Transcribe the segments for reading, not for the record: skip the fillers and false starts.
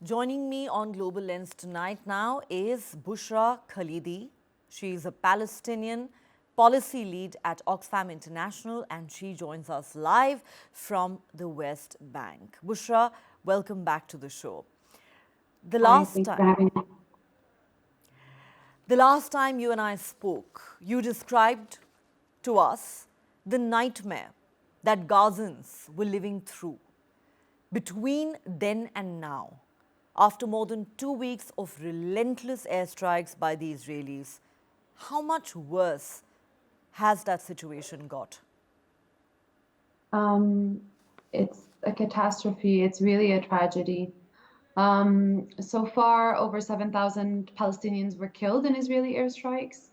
Joining me on Global Lens tonight now is Bushra Khalidi. She is a Palestinian policy lead at Oxfam International, and she joins us live from the West Bank. Bushra, welcome back to the show. The last time you and I spoke, you described to us the nightmare that Gazans were living through. Between then and now, after more than 2 weeks of relentless airstrikes by the Israelis, how much worse has that situation got? It's a catastrophe. It's really a tragedy. So far, over 7,000 Palestinians were killed in Israeli airstrikes,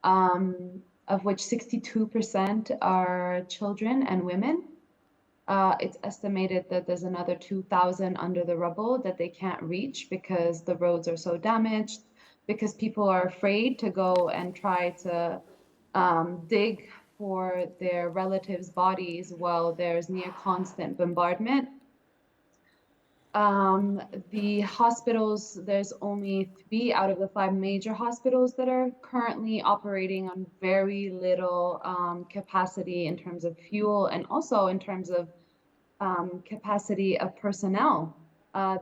of which 62% are children and women. It's estimated that there's another 2,000 under the rubble that they can't reach because the roads are so damaged, because people are afraid to go and try to dig for their relatives' bodies while there's near constant bombardment. The hospitals, there's only 3 out of the 5 major hospitals that are currently operating on very little capacity in terms of fuel and also in terms of capacity of personnel.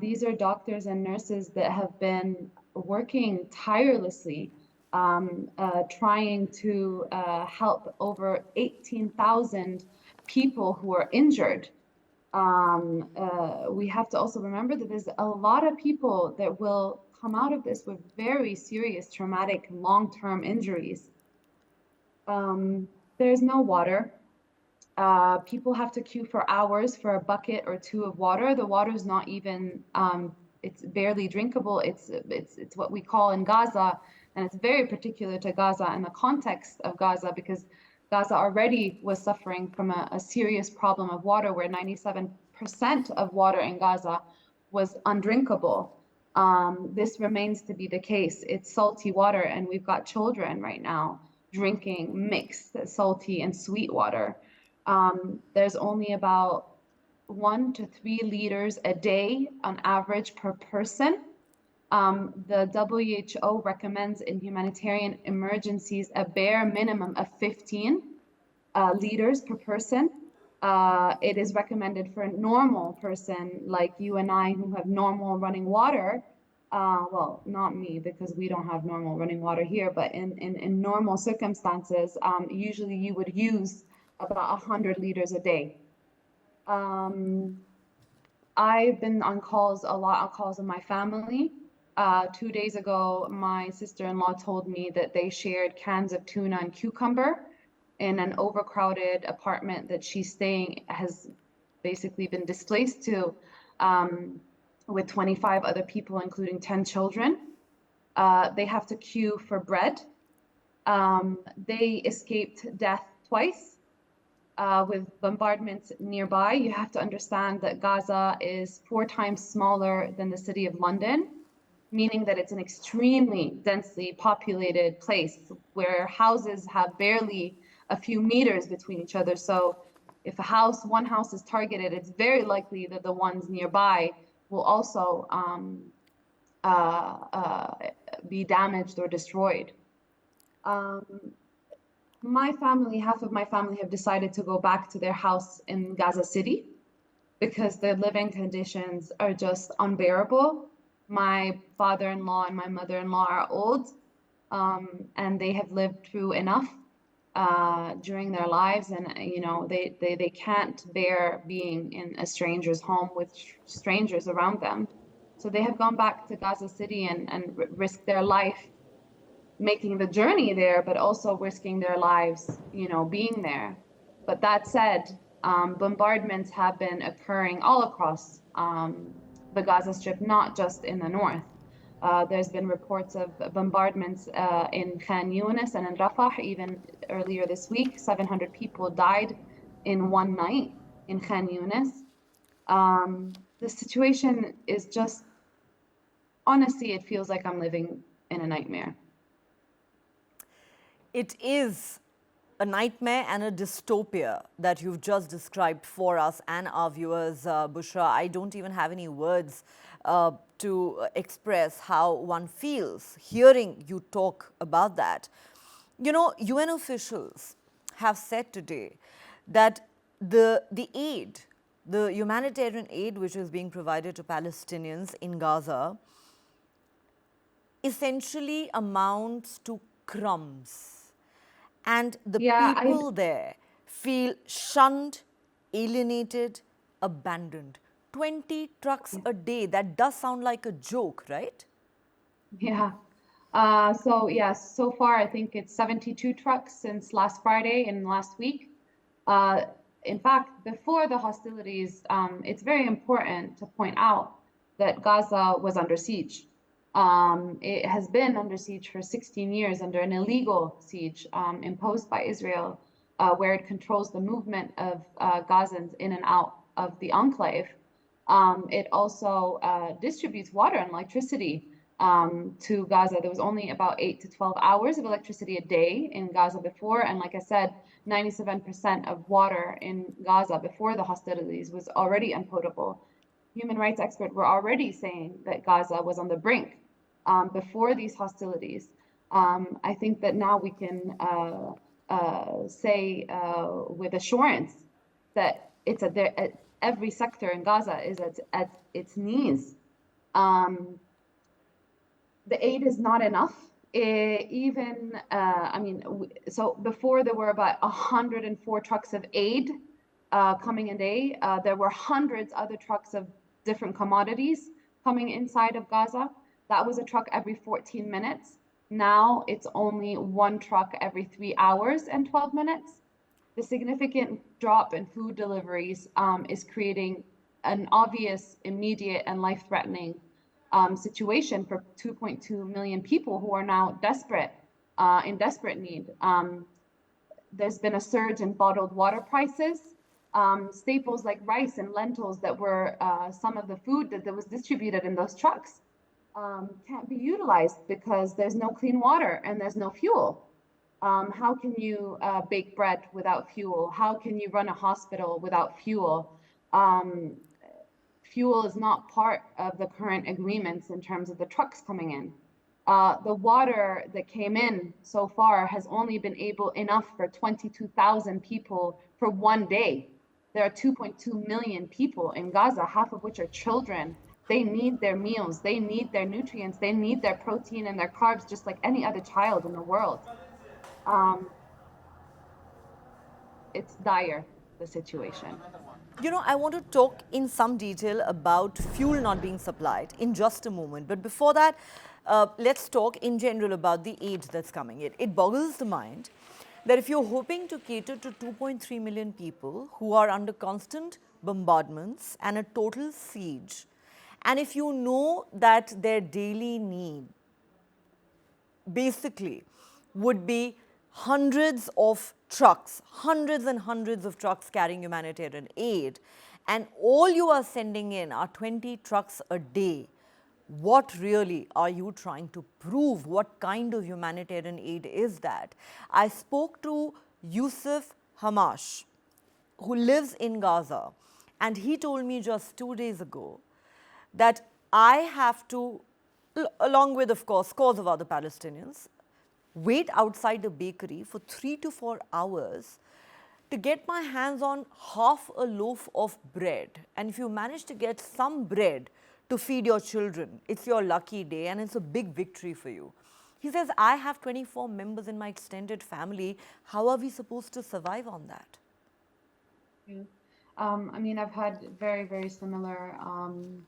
These are doctors and nurses that have been working tirelessly, trying to help over 18,000 people who are injured. We have to also remember that there's a lot of people that will come out of this with very serious traumatic long-term injuries. There's no water. People have to queue for hours for a bucket or 2 of water. The water is not even, it's barely drinkable. It's what we call in Gaza, and it's very particular to Gaza and the context of Gaza, because Gaza already was suffering from a serious problem of water, where 97% of water in Gaza was undrinkable. This remains to be the case. It's salty water, and we've got children right now drinking mixed salty and sweet water. There's only about 1 to 3 liters a day on average per person. The WHO recommends in humanitarian emergencies a bare minimum of 15 liters per person. It is recommended for a normal person like you and I who have normal running water. Well, not me, because we don't have normal running water here, but in normal circumstances, usually you would use about 100 liters a day. I've been on calls, a lot of calls with my family. 2 days ago, my sister-in-law told me that they shared cans of tuna and cucumber in an overcrowded apartment that she's staying, has basically been displaced to, with 25 other people, including 10 children. They have to queue for bread. They escaped death twice. With bombardments nearby. You have to understand that Gaza is 4 times smaller than the city of London, meaning that it's an extremely densely populated place where houses have barely a few meters between each other. So if one house is targeted, it's very likely that the ones nearby will also be damaged or destroyed. My family, half of my family, have decided to go back to their house in Gaza City because their living conditions are just unbearable. My father-in-law and my mother-in-law are old, and they have lived through enough during their lives, and they can't bear being in a stranger's home with strangers around them. So they have gone back to Gaza City and risked their life making the journey there, but also risking their lives, being there. But that said, bombardments have been occurring all across the Gaza Strip, not just in the north. There's been reports of bombardments in Khan Yunis and in Rafah. Even earlier this week, 700 people died in one night in Khan Yunis. The situation is just, honestly, it feels like I'm living in a nightmare. It is a nightmare and a dystopia that you've just described for us and our viewers, Bushra. I don't even have any words to express how one feels hearing you talk about that. You know, UN officials have said today that the aid, the humanitarian aid which is being provided to Palestinians in Gaza, essentially amounts to crumbs. And the Yeah, people there feel shunned, alienated, abandoned. 20 trucks a day, that does sound like a joke, right? yeah. So yes, so far I think it's 72 trucks since last Friday and last week. Uh, in fact, before the hostilities, it's very important to point out that Gaza was under siege. It has been under siege for 16 years under an illegal siege imposed by Israel, where it controls the movement of Gazans in and out of the enclave. It also distributes water and electricity to Gaza. There was only about 8 to 12 hours of electricity a day in Gaza before. And like I said, 97% of water in Gaza before the hostilities was already unpotable. Human rights experts were already saying that Gaza was on the brink before these hostilities. I think that now we can say with assurance that it's at every sector in Gaza is at its knees. The aid is not enough. So before there were about 104 trucks of aid coming a day. There were hundreds other trucks of different commodities coming inside of Gaza. That was a truck every 14 minutes. Now it's only one truck every 3 hours and 12 minutes. The significant drop in food deliveries is creating an obvious, immediate, and life-threatening situation for 2.2 million people who are now in desperate need. There's been a surge in bottled water prices. Staples like rice and lentils that were some of the food that was distributed in those trucks can't be utilized because there's no clean water and there's no fuel. How can you bake bread without fuel? How can you run a hospital without fuel? Fuel is not part of the current agreements in terms of the trucks coming in. The water that came in so far has only been enough for 22,000 people for one day. There are 2.2 million people in Gaza, half of which are children. They need their meals, they need their nutrients, they need their protein and their carbs just like any other child in the world. It's dire, the situation. You know, I want to talk in some detail about fuel not being supplied in just a moment. But before that, let's talk in general about the aid that's coming in. It boggles the mind that if you're hoping to cater to 2.3 million people who are under constant bombardments and a total siege, and if you know that their daily need basically would be hundreds of trucks, hundreds and hundreds of trucks carrying humanitarian aid, and all you are sending in are 20 trucks a day, what really are you trying to prove? What kind of humanitarian aid is that? I spoke to Yusuf Hamash, who lives in Gaza, and he told me just 2 days ago that I have to, along with, of course, scores of other Palestinians, wait outside a bakery for 3 to 4 hours to get my hands on half a loaf of bread. And if you manage to get some bread to feed your children, it's your lucky day and it's a big victory for you. He says, I have 24 members in my extended family. How are we supposed to survive on that? Yeah. I've had very, very similar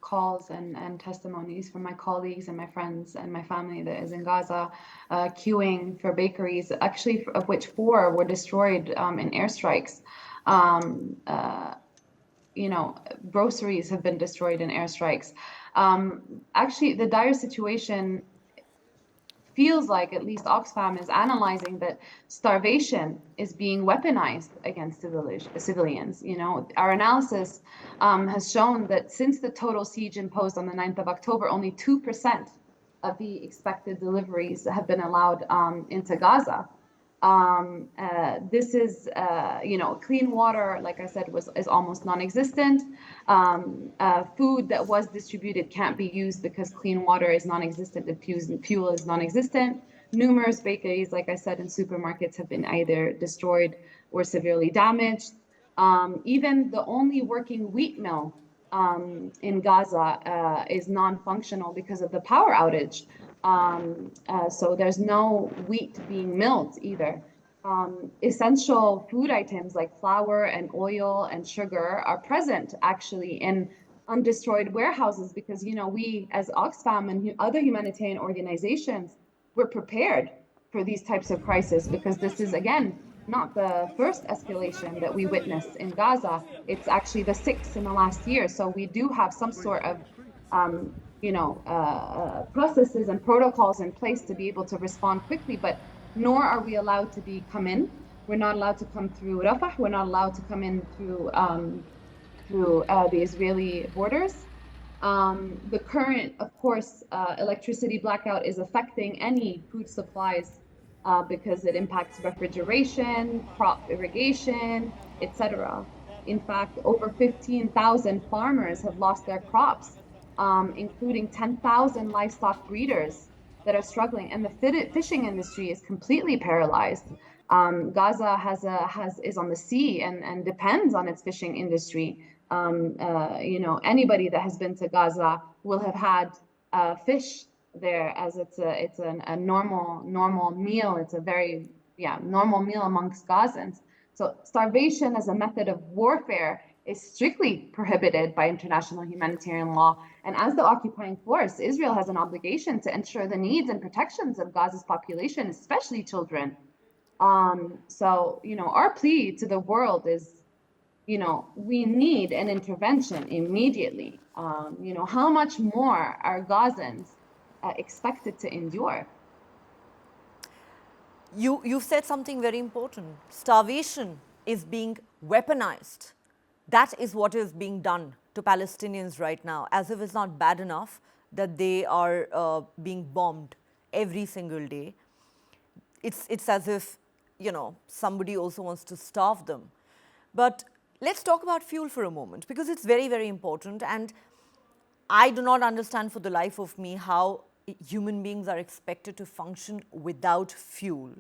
calls and testimonies from my colleagues and my friends and my family that is in Gaza, queuing for bakeries, actually of which 4 were destroyed in airstrikes. Groceries have been destroyed in airstrikes. Actually, the dire situation feels like, at least Oxfam is analyzing, that starvation is being weaponized against civilians. Our analysis has shown that since the total siege imposed on the 9th of October, only 2% of the expected deliveries have been allowed into Gaza. This is, clean water, like I said, is almost non-existent. Food that was distributed can't be used because clean water is non-existent and fuel is non-existent. Numerous bakeries, like I said, in supermarkets have been either destroyed or severely damaged. Even the only working wheat mill in Gaza is non-functional because of the power outage. So there's no wheat being milled either. Essential food items like flour and oil and sugar are present actually in undestroyed warehouses because, we as Oxfam and other humanitarian organizations, we're prepared for these types of crises because this is, again, not the first escalation that we witnessed in Gaza. It's actually the sixth in the last year. So we do have some sort of processes and protocols in place to be able to respond quickly, but nor are we allowed to come in. We're not allowed to come through Rafah. We're not allowed to come in through the Israeli borders. The current, of course, electricity blackout is affecting any food supplies because it impacts refrigeration, crop irrigation, etc. In fact, over 15,000 farmers have lost their crops, including 10,000 livestock breeders that are struggling, and the fishing industry is completely paralyzed. Gaza is on the sea and depends on its fishing industry. Anybody that has been to Gaza will have had fish there, as it's a normal meal. It's a very normal meal amongst Gazans. So starvation as a method of warfare is strictly prohibited by international humanitarian law. And as the occupying force, Israel has an obligation to ensure the needs and protections of Gaza's population, especially children. So, our plea to the world is, we need an intervention immediately. How much more are Gazans expected to endure? You've said something very important. Starvation is being weaponized. That is what is being done to Palestinians right now, as if it's not bad enough that they are being bombed every single day. It's as if, somebody also wants to starve them. But let's talk about fuel for a moment, because it's very, very important. And I do not understand for the life of me how human beings are expected to function without fuel.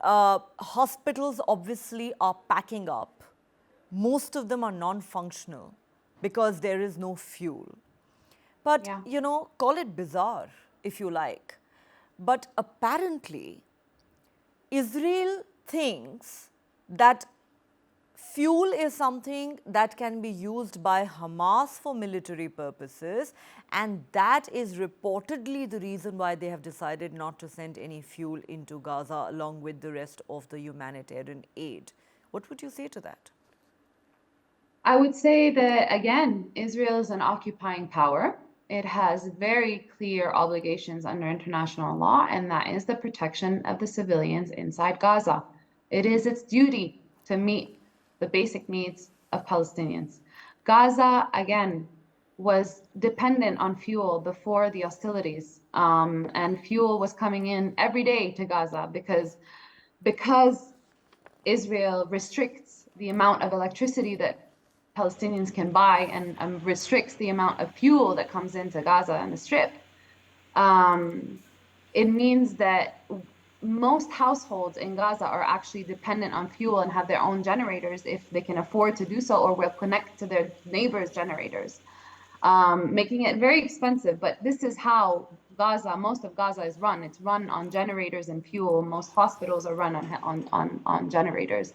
Hospitals obviously are packing up. Most of them are non-functional because there is no fuel. But, call it bizarre if you like. But apparently, Israel thinks that fuel is something that can be used by Hamas for military purposes, and that is reportedly the reason why they have decided not to send any fuel into Gaza along with the rest of the humanitarian aid. What would you say to that? I would say that, again, Israel is an occupying power. It has very clear obligations under international law, and that is the protection of the civilians inside Gaza. It is its duty to meet the basic needs of Palestinians. Gaza, again, was dependent on fuel before the hostilities, and fuel was coming in every day to Gaza because Israel restricts the amount of electricity that Palestinians can buy and restricts the amount of fuel that comes into Gaza and the Strip. It means that most households in Gaza are actually dependent on fuel and have their own generators if they can afford to do so, or will connect to their neighbors' generators, making it very expensive. But this is how most of Gaza is run. It's run on generators and fuel. Most hospitals are run on generators.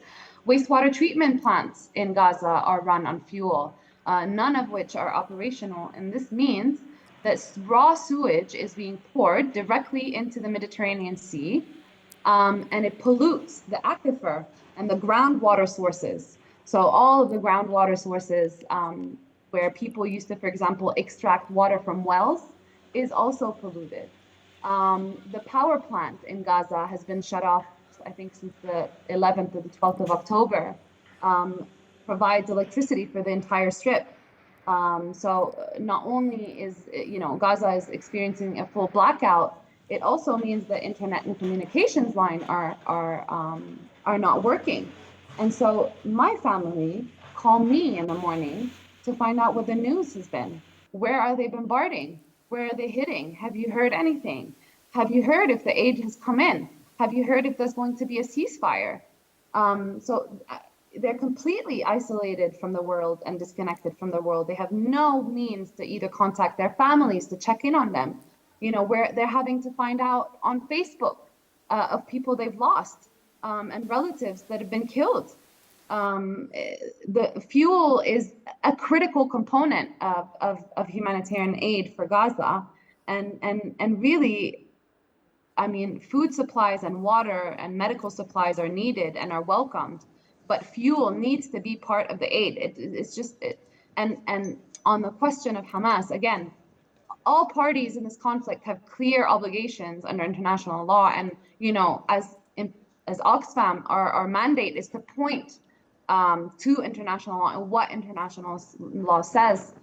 Wastewater treatment plants in Gaza are run on fuel, none of which are operational. And this means that raw sewage is being poured directly into the Mediterranean Sea, and it pollutes the aquifer and the groundwater sources. So all of the groundwater sources where people used to, for example, extract water from wells is also polluted. The power plant in Gaza has been shut off, I think, since the 11th or the 12th of October, provides electricity for the entire Strip. So not only is, Gaza is experiencing a full blackout, it also means the internet and communications line are not working. And so my family call me in the morning to find out what the news has been. Where are they bombarding? Where are they hitting? Have you heard anything? Have you heard if the aid has come in? Have you heard if there's going to be a ceasefire? So they're completely isolated from the world and disconnected from the world. They have no means to either contact their families to check in on them. You know, where they're having to find out on Facebook of people they've lost and relatives that have been killed. The fuel is a critical component of humanitarian aid for Gaza. And really, I mean, food supplies and water and medical supplies are needed and are welcomed, but fuel needs to be part of the aid. It's just, and on the question of Hamas, again, all parties in this conflict have clear obligations under international law. And, you know, as Oxfam, our mandate is to point to international law and what international law says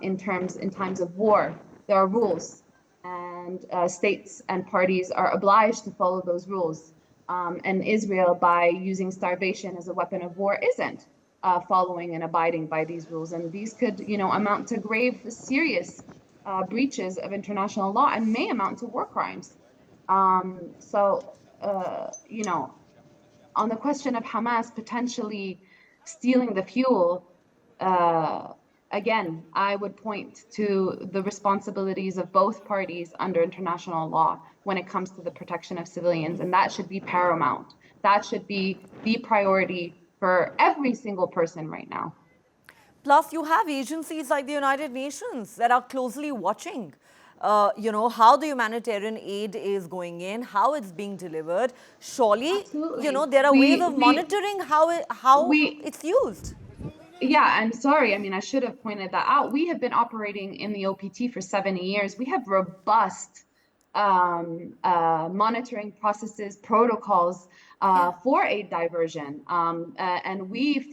in times of war. There are rules, and states and parties are obliged to follow those rules. And Israel, by using starvation as a weapon of war, isn't following and abiding by these rules. And these could, you know, amount to grave, serious breaches of international law and may amount to war crimes. You know, on the question of Hamas potentially stealing the fuel, again, I would point to the responsibilities of both parties under international law when it comes to the protection of civilians, and that should be paramount. That should be the priority for every single person right now. Plus, you have agencies like the United Nations that are closely watching, you know, how the humanitarian aid is going in, how it's being delivered. Surely, Absolutely. you know, there are ways of monitoring how it's used. Yeah, I'm sorry. I mean, I should have pointed that out. We have been operating in the OPT for 70 years. We have robust monitoring processes, protocols for aid diversion. And we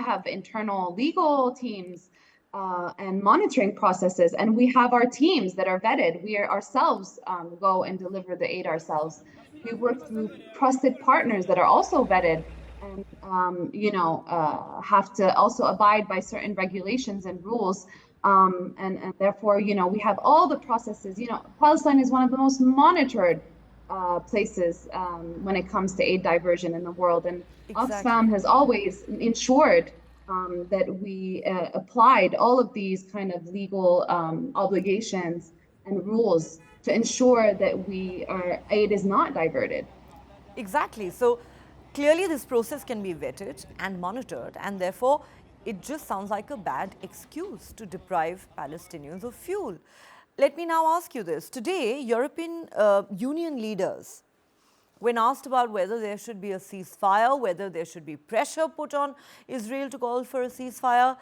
have internal legal teams and monitoring processes. And we have our teams that are vetted. We ourselves go and deliver the aid ourselves. We work through trusted partners that are also vetted and have to also abide by certain regulations and rules. And therefore, you know, we have all the processes. You know, Palestine is one of the most monitored places when it comes to aid diversion in the world. And Exactly. Oxfam has always ensured that we applied all of these kind of legal obligations and rules to ensure that our aid is not diverted. Exactly. So clearly, this process can be vetted and monitored, and therefore, it just sounds like a bad excuse to deprive Palestinians of fuel. Let me now ask you this. Today, European Union leaders, when asked about whether there should be a ceasefire, whether there should be pressure put on Israel to call for a ceasefire,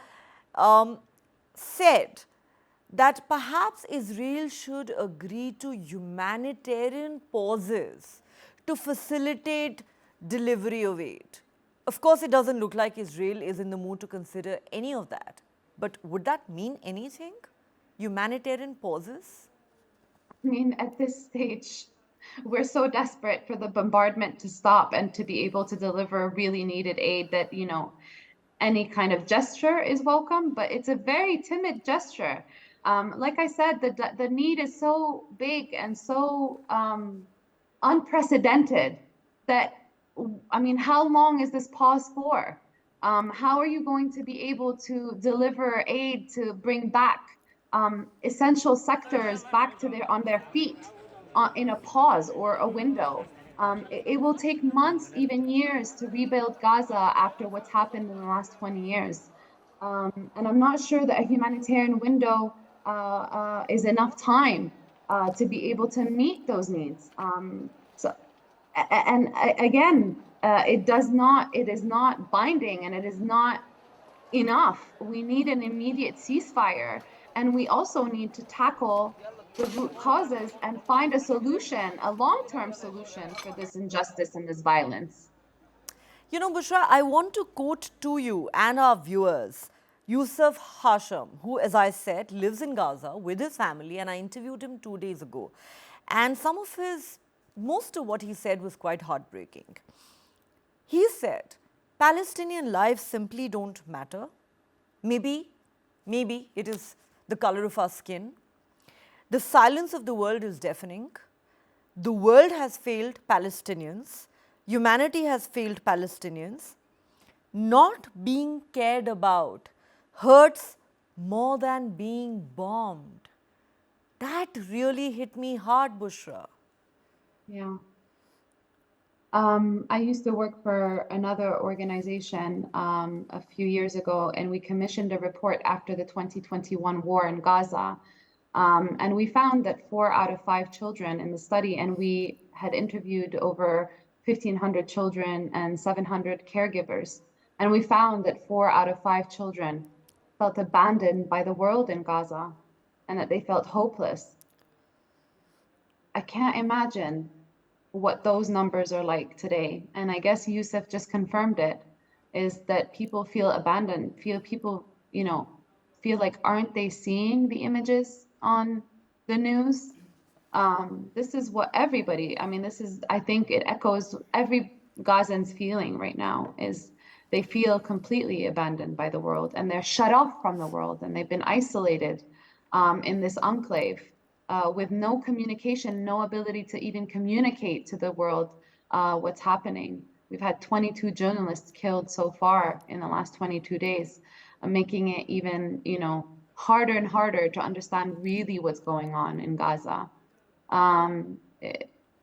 said that perhaps Israel should agree to humanitarian pauses to facilitate delivery of aid. Of course, it doesn't look like Israel is in the mood to consider any of that. But would that mean anything? Humanitarian pauses? I mean, at this stage, we're so desperate for the bombardment to stop and to be able to deliver really needed aid that, you know, any kind of gesture is welcome, but it's a very timid gesture. Like I said, the need is so big and so unprecedented that, I mean, how long is this pause for? How are you going to be able to deliver aid to bring back essential sectors back to on their feet in a pause or a window? It will take months, even years, to rebuild Gaza after what's happened in the last 20 years. And I'm not sure that a humanitarian window is enough time to be able to meet those needs. And again, it is not binding and it is not enough. We need an immediate ceasefire. And we also need to tackle the root causes and find a solution, a long-term solution for this injustice and this violence. You know, Bushra, I want to quote to you and our viewers Yusuf Hasham, who, as I said, lives in Gaza with his family, and I interviewed him 2 days ago. And most of what he said was quite heartbreaking. He said, Palestinian lives simply don't matter. Maybe it is the color of our skin. The silence of the world is deafening. The world has failed Palestinians. Humanity has failed Palestinians. Not being cared about hurts more than being bombed. That really hit me hard, Bushra. Yeah. I used to work for another organization a few years ago, and we commissioned a report after the 2021 war in Gaza. And we found that 4 out of 5 children in the study, and we had interviewed over 1,500 children and 700 caregivers. And we found that 4 out of 5 children felt abandoned by the world in Gaza and that they felt hopeless. I can't imagine what those numbers are like today. And I guess Yusuf just confirmed it, is that people feel abandoned, feel like, aren't they seeing the images on the news? This is what everybody, I think it echoes every Gazan's feeling right now, is they feel completely abandoned by the world, and they're shut off from the world, and they've been isolated in this enclave with no communication, no ability to even communicate to the world what's happening. We've had 22 journalists killed so far in the last 22 days, making it even, harder and harder to understand really what's going on in Gaza.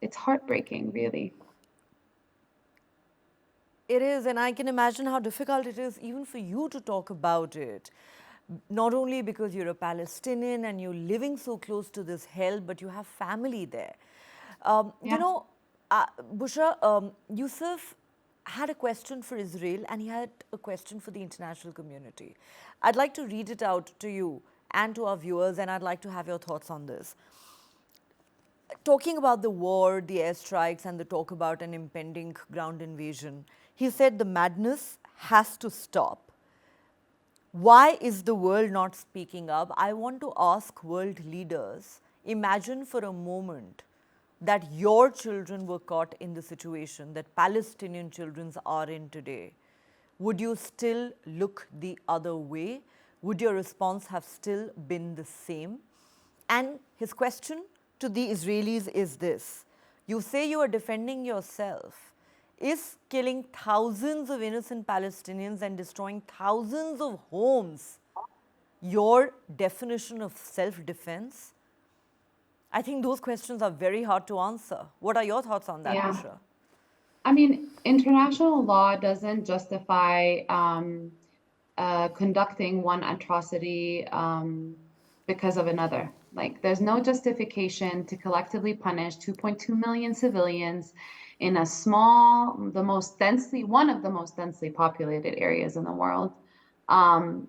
It's heartbreaking, really. It is, and I can imagine how difficult it is even for you to talk about it. Not only because you're a Palestinian and you're living so close to this hell, but you have family there. Yeah. Bushra, Yusuf had a question for Israel and he had a question for the international community. I'd like to read it out to you and to our viewers, and I'd like to have your thoughts on this. Talking about the war, the airstrikes, and the talk about an impending ground invasion, he said the madness has to stop. Why is the world not speaking up? I want to ask world leaders, imagine for a moment that your children were caught in the situation that Palestinian children are in today. Would you still look the other way? Would your response have still been the same? And his question to the Israelis is this: you say you are defending yourself. Is killing thousands of innocent Palestinians and destroying thousands of homes your definition of self-defense? I think those questions are very hard to answer. What are your thoughts on that, Yeah. Bushra? International law doesn't justify conducting one atrocity because of another. Like, there's no justification to collectively punish 2.2 million civilians in a one of the most densely populated areas in the world,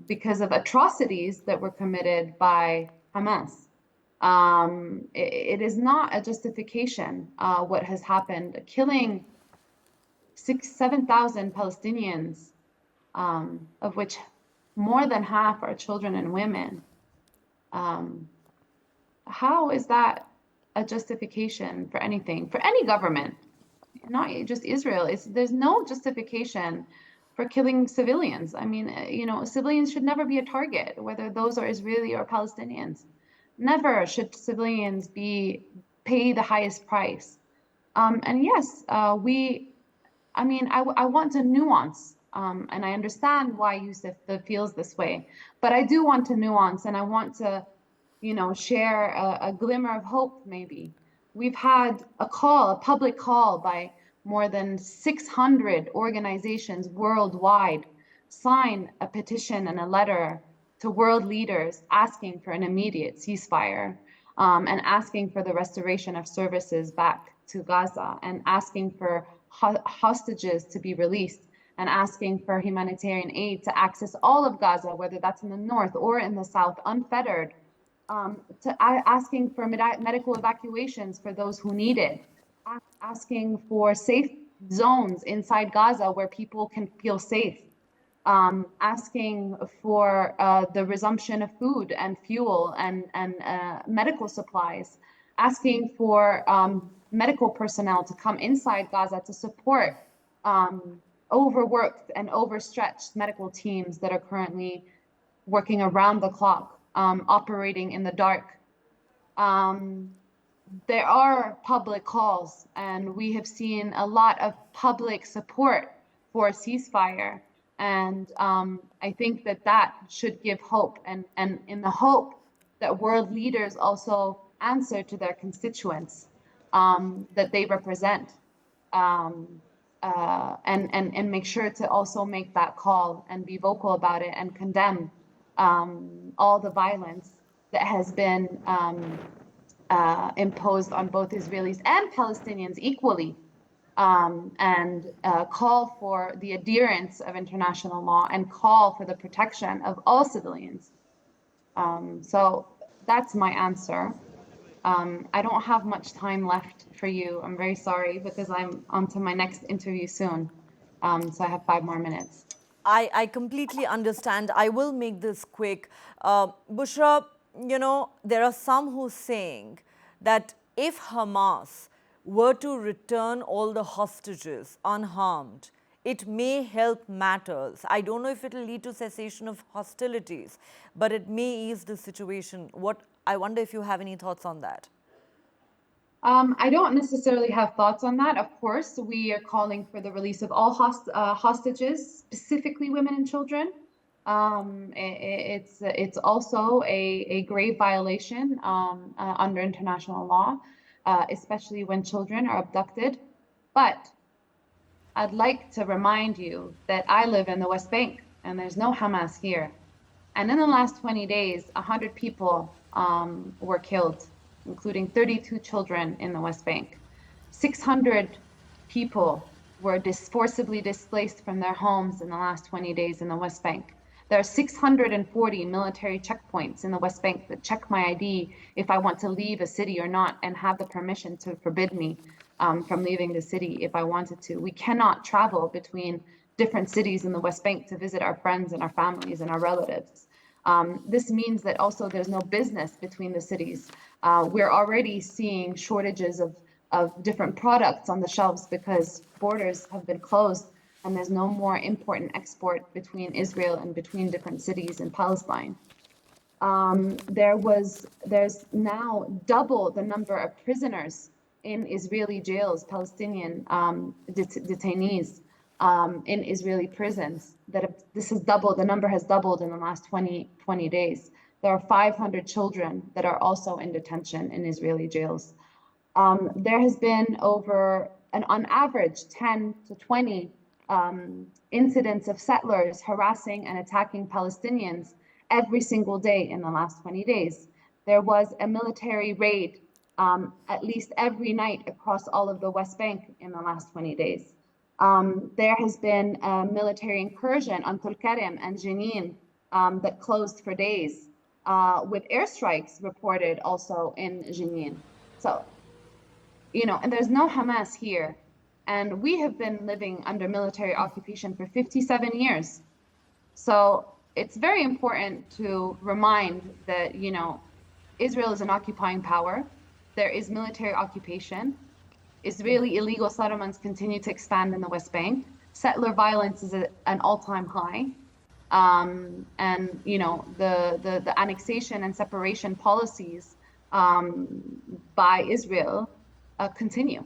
because of atrocities that were committed by Hamas. It is not a justification, what has happened. Killing 7,000 Palestinians, of which more than half are children and women. How is that a justification for anything, for any government, not just Israel? There's no justification for killing civilians. Civilians should never be a target, whether those are Israeli or Palestinians. Never should civilians pay the highest price. And yes, I want to nuance, and I understand why Yusuf feels this way, but I do want to nuance, and I want to, share a glimmer of hope, maybe. We've had a public call by more than 600 organizations worldwide sign a petition and a letter to world leaders asking for an immediate ceasefire, and asking for the restoration of services back to Gaza, and asking for hostages to be released, and asking for humanitarian aid to access all of Gaza, whether that's in the north or in the south, unfettered, asking for medical evacuations for those who need it, asking for safe zones inside Gaza where people can feel safe, asking for the resumption of food and fuel and medical supplies, asking for medical personnel to come inside Gaza to support overworked and overstretched medical teams that are currently working around the clock, operating in the dark. There are public calls, and we have seen a lot of public support for a ceasefire. And I think that that should give hope, and in the hope that world leaders also answer to their constituents that they represent, and make sure to also make that call and be vocal about it and condemn all the violence that has been imposed on both Israelis and Palestinians equally, and call for the adherence of international law and call for the protection of all civilians. So that's my answer. I don't have much time left for you. I'm very sorry because I'm on to my next interview soon. So I have 5 more minutes. I completely understand. I will make this quick. Bushra, there are some who are saying that if Hamas were to return all the hostages unharmed, it may help matters. I don't know if it will lead to cessation of hostilities, but it may ease the situation. I wonder if you have any thoughts on that. I don't necessarily have thoughts on that. Of course, we are calling for the release of all hostages, specifically women and children. It's also a grave violation under international law, especially when children are abducted. But I'd like to remind you that I live in the West Bank and there's no Hamas here. And in the last 20 days, 100 people were killed, including 32 children in the West Bank. 600 people were forcibly displaced from their homes in the last 20 days in the West Bank. There are 640 military checkpoints in the West Bank that check my ID if I want to leave a city or not, and have the permission to forbid me from leaving the city if I wanted to. We cannot travel between different cities in the West Bank to visit our friends and our families and our relatives. This means that also there's no business between the cities. We're already seeing shortages of different products on the shelves because borders have been closed and there's no more import and export between Israel and between different cities in Palestine. There's now double the number of prisoners in Israeli jails, Palestinian detainees in Israeli prisons. This has doubled, the number has doubled in the last 20 days. There are 500 children that are also in detention in Israeli jails. There has been on average, 10 to 20 incidents of settlers harassing and attacking Palestinians every single day in the last 20 days. There was a military raid at least every night across all of the West Bank in the last 20 days. There has been a military incursion on Tulkarem and Jenin that closed for days, with airstrikes reported also in Jenin. So, and there's no Hamas here. And we have been living under military occupation for 57 years. So it's very important to remind that, Israel is an occupying power. There is military occupation. Israeli illegal settlements continue to expand in the West Bank. Settler violence is at an all-time high. And, the annexation and separation policies by Israel continue.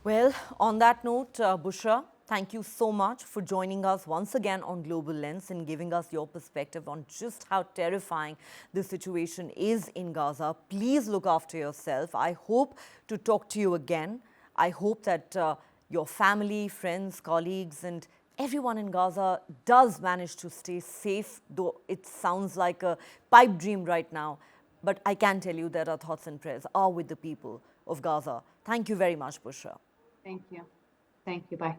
Well, on that note, Bushra, thank you so much for joining us once again on Global Lens and giving us your perspective on just how terrifying the situation is in Gaza. Please look after yourself. I hope to talk to you again. I hope that your family, friends, colleagues, and everyone in Gaza does manage to stay safe, though it sounds like a pipe dream right now. But I can tell you that our thoughts and prayers are with the people of Gaza. Thank you very much, Bushra. Thank you. Thank you. Bye.